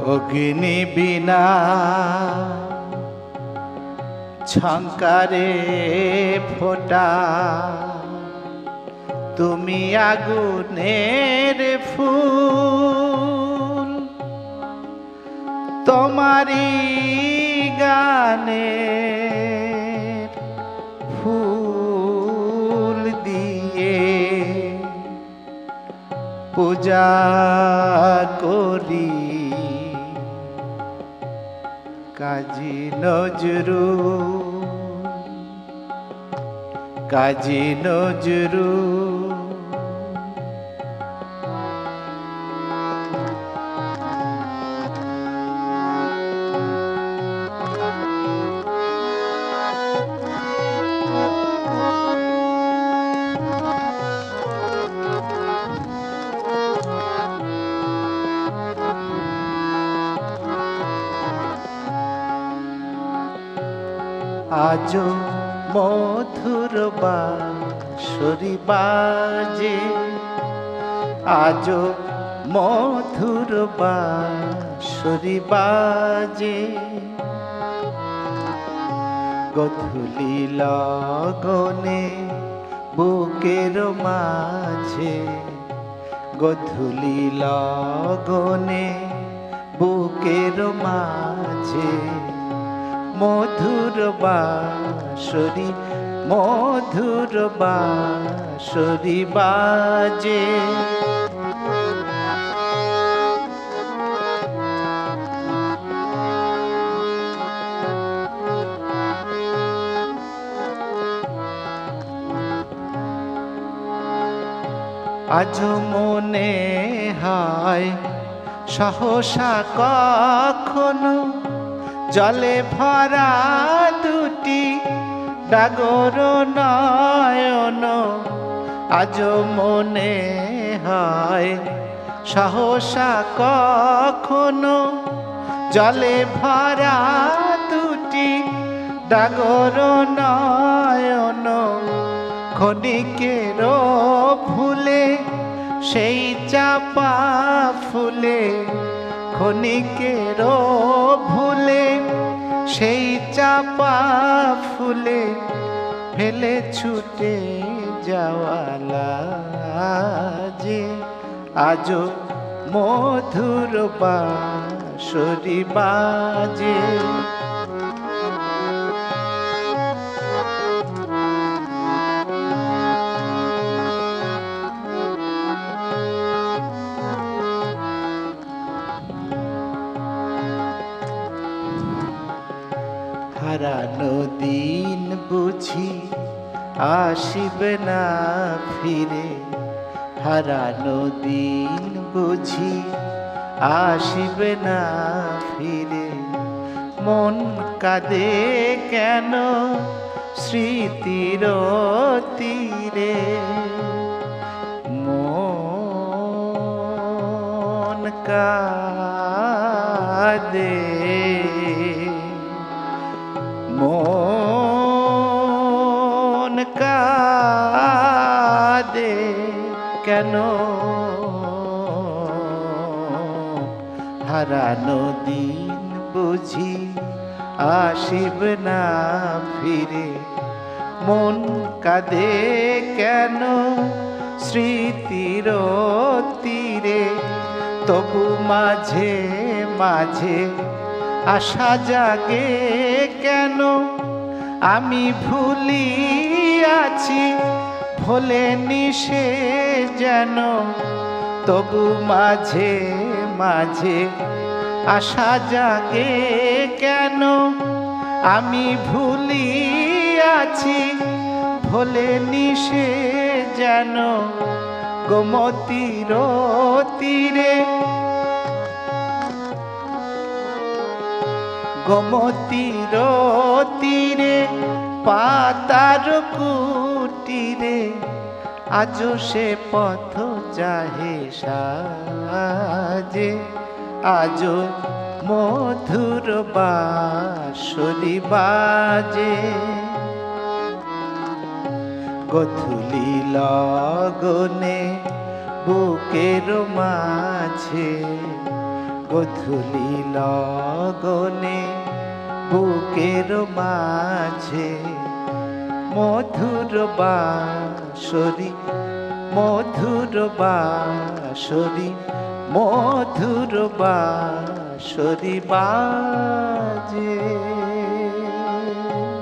অগ্নি বিনা ঝংকারে ফোটা, তুমি আগুনের ফুল, তোমারি গানের ফুল দিয়ে পূজা করি কাজী নজরুল, কাজী নজরুল। আজো মধুর বাঁশরি বাজে, আজো মধুর বাঁশরি বাজে, গধূলি লগনে বুকের মাঝে, গধূলি লগনে বুকের মাঝে, মধুর বাঁশরি মধুর বাঁশরি বাজে। আজ মনে হয় সহসা কখনো জলে ভরা দুটি ডাগর নয়ন, আজ মনে হয় সহসা কখনো জলে ভরা দুটি ডাগর নয়ন, ক্ষণিকের ফুলে সেই চাপা ফুলে, ক্ষণিকের ভুলে সেই চাপা ফুলে ফেলে ছুটে যাওয়ালা যে, আজো মধুর বাঁশরি বাজে। হারানো দিন বুঝি আসিবে না ফিরে, হারানো দিন বুঝি আসিবে না ফিরে, মন কাঁদে কেন স্মৃতির তীরে, মন কাঁদে মন কাঁদে কেন, হারানো দিন বুঝি আসিবে না ফিরে, মন কাঁদে কেন স্মৃতির তীরে, তবু মাঝে মাঝে আশা জাগে কেন, আমি ভুলিয়াছি ভোলেনি সে যেন, তবু মাঝে মাঝে আশা জাগে কেন, আমি ভুলিয়াছি ভোলেনি সে যেন, গোমতীর তীরে, গোমতীর তীরে পাতার কুটিরে, আজো সে পথ যাহে সাজে, আজো মধুর বাঁশরি বাজে, গধূলি লগনে বুকের মাঝে, গধূলি লগনে বুকের মাঝে মধুর বাঁশরি মধুর বাঁশরি মধুর বাঁশরি বাজে।